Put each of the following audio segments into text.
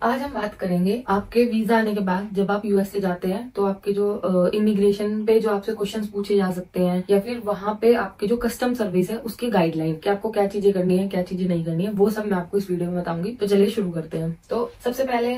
आज हम बात करेंगे आपके वीजा आने के बाद जब आप यूएस से जाते हैं तो आपके जो इमिग्रेशन पे जो आपसे क्वेश्चंस पूछे जा सकते हैं या फिर वहाँ पे आपके जो कस्टम सर्विस है उसकी गाइडलाइन कि आपको क्या चीजें करनी है, क्या चीजें नहीं करनी है, वो सब मैं आपको इस वीडियो में बताऊंगी। तो चलिए शुरू करते हैं। तो सबसे पहले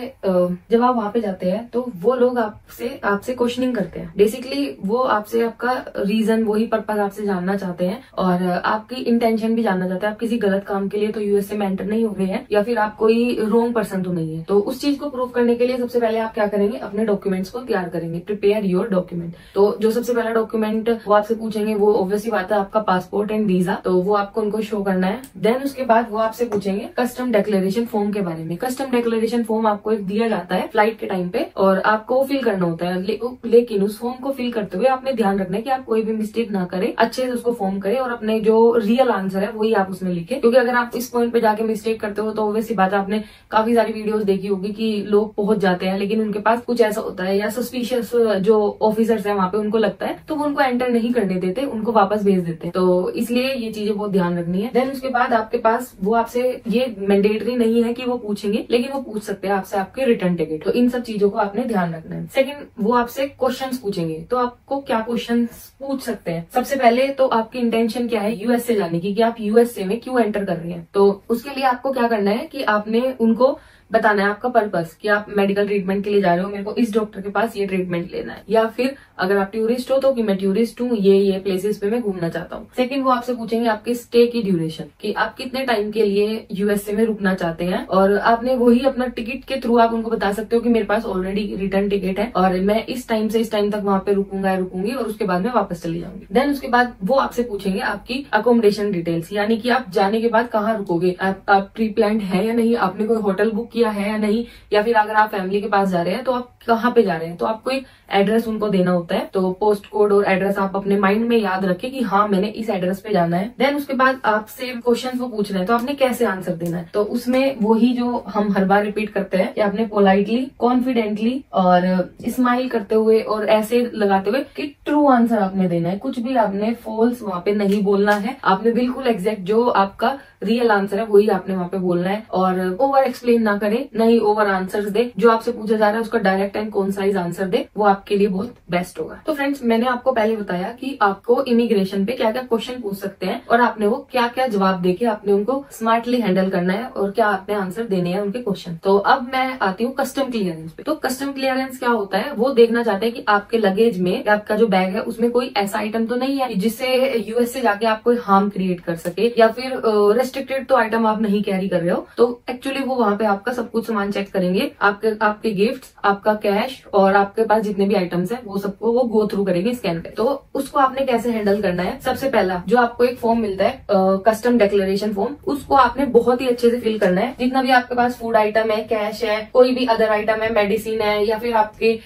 जब आप वहाँ पे जाते हैं तो वो लोग आपसे क्वेश्चनिंग करते हैं। बेसिकली वो आपसे आपका रीजन, वही पर्पज आपसे जानना चाहते हैं और आपकी इंटेंशन भी जानना चाहते हैं। आप किसी गलत काम के लिए तो यूएसए में एंटर नहीं हो रहे हैं या फिर आप कोई रोंग पर्सन तो नहीं है। तो उस चीज को प्रूव करने के लिए सबसे पहले आप क्या करेंगे, अपने डॉक्यूमेंट्स को तैयार करेंगे। Prepare your document. तो जो सबसे पहला डॉक्यूमेंट वो आपसे पूछेंगे वो ऑब्वियसली बात है आपका पासपोर्ट एंड वीजा, तो वो आपको उनको शो करना है। देन उसके बाद वो आपसे पूछेंगे कस्टम डिक्लेरेशन फॉर्म के बारे में। कस्टम डिक्लेरेशन फॉर्म आपको एक दिया जाता है फ्लाइट के टाइम पे और आपको फिल करना होता है। लेकिन उस फॉर्म को फिल करते हुए आपने ध्यान रखना है कि आप कोई भी मिस्टेक ना करें, अच्छे से उसको फॉर्म करें और अपने जो रियल आंसर है वही आप उसमें लिखे। क्योंकि अगर आप इस पॉइंट पे जाके मिस्टेक करते हो तो ऑब्वियसली बात है, आपने काफी सारी वीडियोस देखी होगी कि लोग पहुंच जाते हैं लेकिन उनके पास कुछ ऐसा होता है या सस्पिशियस जो ऑफिसर्स है वहां पे उनको लगता है तो वो उनको एंटर नहीं करने देते, उनको वापस भेज देते हैं। तो इसलिए ये चीजें बहुत ध्यान रखनी है। देन उसके बाद आपके पास वो आपसे, ये मैंडेटरी नहीं है कि वो पूछेंगे लेकिन वो पूछ सकते हैं आपसे आपके रिटर्न टिकट। तो इन सब चीजों को आपने ध्यान रखना है। सेकंड, वो आपसे क्वेश्चंस पूछेंगे। तो आपको क्या क्वेश्चंस पूछ सकते हैं? सबसे पहले तो आपकी इंटेंशन क्या है यूएस से जाने की, कि आप यूएसए में क्यों एंटर कर रहे हैं। तो उसके लिए आपको क्या करना है कि आपने उनको बताना है आपका पर्पस, कि आप मेडिकल ट्रीटमेंट के लिए जा रहे हो, मेरे को इस डॉक्टर के पास ये ट्रीटमेंट लेना है। या फिर अगर आप टूरिस्ट हो तो कि मैं टूरिस्ट हूँ, ये प्लेसेस पे मैं घूमना चाहता हूँ। सेकंड, वो आपसे पूछेंगे आपके स्टे की ड्यूरेशन, कि आप कितने टाइम के लिए यूएसए में रुकना चाहते हैं। और आपने वही अपना टिकट के थ्रू आप उनको बता सकते हो कि मेरे पास ऑलरेडी रिटर्न टिकट है और मैं इस टाइम से इस टाइम तक वहां पे रुकूंगी और उसके बाद में वापस चली जाऊंगी। देन उसके बाद वो आपसे पूछेंगे आपकी अकोमोडेशन डिटेल्स, यानी कि आप जाने के बाद कहाँ रुकोगे, आप प्री प्लान है या नहीं, आपने कोई होटल बुक किया है या नहीं, या फिर अगर आप फैमिली के पास जा रहे हैं तो आप कहाँ पे जा रहे हैं। तो आपको एक एड्रेस उनको देना होता है। तो पोस्ट कोड और एड्रेस आप अपने माइंड में याद रखें कि हाँ मैंने इस एड्रेस पे जाना है। देन उसके बाद आपसे क्वेश्चन वो पूछ रहे हैं तो आपने कैसे आंसर देना है। तो उसमें वही जो हम हर बार रिपीट करते हैं कि आपने पोलाइटली, कॉन्फिडेंटली और स्माइल करते हुए और ऐसे लगाते हुए कि ट्रू आंसर आपने देना है। कुछ भी आपने फॉल्स वहां पे नहीं बोलना है। आपने बिल्कुल एग्जैक्ट जो आपका रियल आंसर है वही आपने वहां पे बोलना है और ओवर एक्सप्लेन ना करें, नहीं ओवर आंसर्स दे। जो आपसे पूछा जा रहा है उसका डायरेक्ट एंड कॉन्साइज आंसर दे, वो आपके लिए बहुत बेस्ट होगा। तो फ्रेंड्स, मैंने आपको पहले बताया कि आपको इमिग्रेशन पे क्या क्या क्वेश्चन पूछ सकते हैं और आपने वो क्या क्या जवाब देके आपने उनको स्मार्टली हैंडल करना है और क्या आपने आंसर देने हैं उनके क्वेश्चन। तो अब मैं आती हूँ कस्टम क्लियरेंस पे। तो कस्टम क्लियरेंस क्या होता है, वो देखना चाहते हैं कि आपके लगेज में, आपका जो बैग है उसमें कोई ऐसा आइटम तो नहीं है जिससे यूएस से जाके आप कोई हार्म क्रिएट कर सके, या फिर रेस्ट्रिक्टेड तो आइटम आप नहीं कैरी कर रहे हो। तो एक्चुअली वो वहां पे आपका सब कुछ सामान चेक करेंगे, आपके गिफ्ट्स, आपका कैश और आपके पास जितने भी आइटम्स हैं वो सबको वो गो थ्रू करेंगे, स्कैन करेंगे। तो उसको आपने कैसे हैंडल करना है, सबसे पहला जो आपको एक फॉर्म मिलता है कस्टम डिक्लेरेशन फॉर्म, उसको आपने बहुत ही अच्छे से फिल करना है। जितना भी आपके पास फूड आइटम है, कैश है, कोई भी अदर आइटम है, मेडिसिन है, या फिर आपके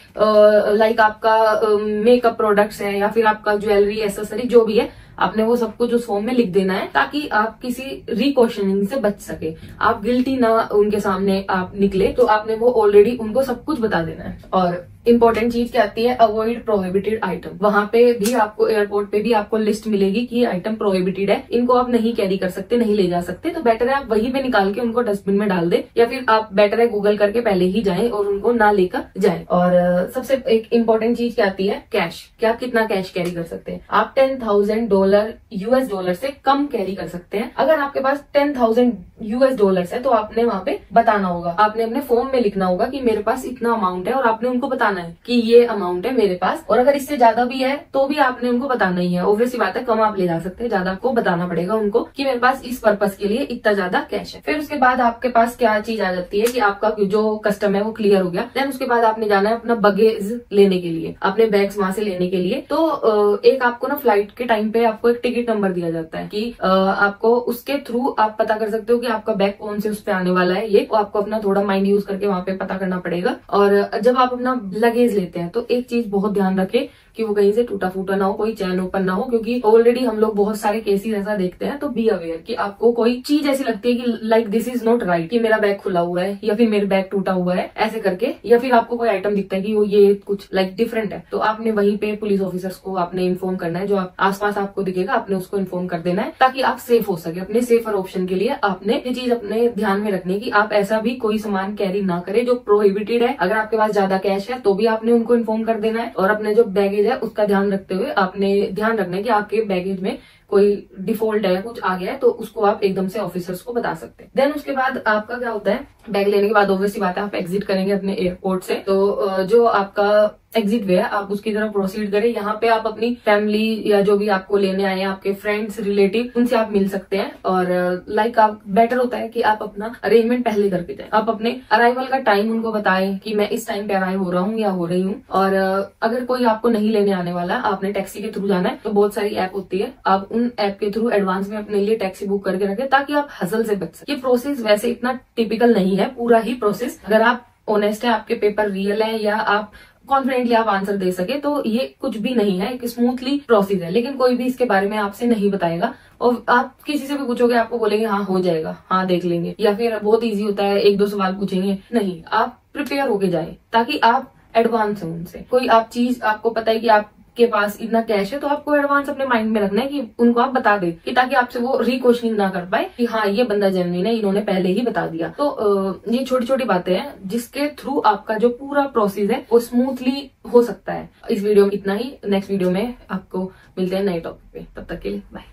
लाइक आपका मेकअप प्रोडक्ट्स है, या फिर आपका ज्वेलरी, एक्सेसरी जो भी है, आपने वो सब कुछ उस फॉर्म में लिख देना है ताकि आप किसी रिक्वेश्चनिंग से बच सके, आप गिल्टी ना उनके सामने आप निकले। तो आपने वो ऑलरेडी उनको सब कुछ बता देना है। और इंपॉर्टेंट चीज क्या आती है, अवॉइड प्रोहिबिटेड आइटम। वहां पे भी आपको, एयरपोर्ट पे भी आपको लिस्ट मिलेगी कि ये आइटम प्रोहिबिटेड है, इनको आप नहीं कैरी कर सकते, नहीं ले जा सकते। तो बेटर है आप वहीं पे निकाल के उनको डस्टबिन में डाल दे, या फिर आप बेटर है गूगल करके पहले ही जाएं और उनको ना लेकर जाएं। और सबसे एक इम्पोर्टेंट चीज क्या आती है, कैश। क्या आप कितना कैश कैरी कर सकते हैं? आप $10,000 यूएस डॉलर से कम कैरी कर सकते हैं। अगर आपके पास $10,000 यूएस डॉलर है तो आपने वहां पे बताना होगा, आपने अपने फॉर्म में लिखना होगा कि मेरे पास इतना अमाउंट है और आपने उनको बताना है कि ये अमाउंट है मेरे पास। और अगर इससे ज्यादा भी है तो भी आपने उनको बताना ही है। ऑब्वियसली बात है, कम आप ले जा सकते हैं, ज्यादा आपको बताना पड़ेगा उनको कि मेरे पास इस पर्पस के लिए इतना ज्यादा कैश है। फिर उसके बाद आपके पास क्या चीज आ जाती है कि आपका जो कस्टम है वो क्लियर हो गया। देन उसके बाद आपने जाना है अपना बगेज लेने के लिए, अपने बैग्स वहां से लेने के लिए। तो एक आपको ना फ्लाइट के टाइम पे आपको एक टिकट नंबर दिया जाता है कि आपको उसके थ्रू आप पता कर सकते हो कि आपका बैग कौन से उस पे आने वाला है। ये आपको अपना थोड़ा माइंड यूज करके वहां पे पता करना पड़ेगा। और जब आप अपना लगेज लेते हैं तो एक चीज बहुत ध्यान रखें कि वो कहीं से टूटा फूटा ना हो, कोई चैन ओपन ना हो, क्योंकि ऑलरेडी हम लोग बहुत सारे केसेस ऐसा देखते हैं। तो बी अवेयर कि आपको कोई चीज ऐसी लगती है कि like this is not right, कि मेरा बैग खुला हुआ है या फिर मेरा बैग टूटा हुआ है ऐसे करके, या फिर आपको कोई आइटम दिखता है कि वो ये कुछ लाइक डिफरेंट है, तो आपने वहीं पे पुलिस ऑफिसर्स को आपने इन्फॉर्म करना है। जो आप आसपास आपको दिखेगा आपने उसको इन्फॉर्म कर देना है, ताकि आप सेफ हो सके। अपने सेफर ऑप्शन के लिए आपने ये चीज अपने ध्यान में रखनी है कि आप ऐसा भी कोई सामान कैरी ना करें जो प्रोहिबिटेड है। अगर आपके पास ज्यादा कैश है तो भी आपने उनको इन्फॉर्म कर देना है, और अपने जो बैगेज है उसका ध्यान रखते हुए आपने ध्यान रखना है कि आपके बैगेज में कोई डिफॉल्ट है, कुछ आ गया है, तो उसको आप एकदम से ऑफिसर्स को बता सकते हैं। देन उसके बाद आपका क्या होता है, बैग लेने के बाद ऑब्वियसली बात है आप एग्जिट करेंगे अपने एयरपोर्ट से। तो जो आपका एग्जिट वे है आप उसकी तरफ प्रोसीड करें। यहाँ पे आप अपनी फैमिली या जो भी आपको लेने आए हैं, आपके फ्रेंड्स रिलेटिव, उनसे आप मिल सकते हैं। और लाइक आप बेटर होता है कि आप अपना अरेंजमेंट पहले करके जाए। आप अपने अराइवल का टाइम उनको बताएं कि मैं इस टाइम पे अराइव हो रहा हूँ या हो रही हूँ। और अगर कोई आपको नहीं लेने आने वाला, आपने टैक्सी के थ्रू जाना है, तो बहुत सारी ऐप होती है, आप उन ऐप के थ्रू एडवांस में अपने लिए टैक्सी बुक करके रखें, ताकि आप हसल से बच सके। ये प्रोसेस वैसे इतना टिपिकल नहीं है, पूरा ही प्रोसेस अगर आप ऑनेस्ट है, आपके पेपर रियल है, या आप कॉन्फिडेंटली आप आंसर दे सके, तो ये कुछ भी नहीं है, एक स्मूथली प्रोसेस है। लेकिन कोई भी इसके बारे में आपसे नहीं बताएगा, और आप किसी से भी पूछोगे आपको बोलेंगे हाँ हो जाएगा, हाँ देख लेंगे, या फिर बहुत इजी होता है, एक दो सवाल पूछेंगे। नहीं, आप प्रिपेयर होके जाए ताकि आप एडवांस हो उनसे। कोई आप चीज आपको पता है कि आप के पास इतना कैश है, तो आपको एडवांस अपने माइंड में रखना है कि उनको आप बता दे, कि ताकि आपसे वो रिक्वेश्चनिंग ना कर पाए कि हाँ ये बंदा जेन्युइन है, इन्होंने पहले ही बता दिया। तो ये छोटी छोटी बातें हैं जिसके थ्रू आपका जो पूरा प्रोसेस है वो स्मूथली हो सकता है। इस वीडियो में इतना ही। नेक्स्ट वीडियो में आपको मिलते हैं नए टॉपिक पे, तब तक के लिए बाय।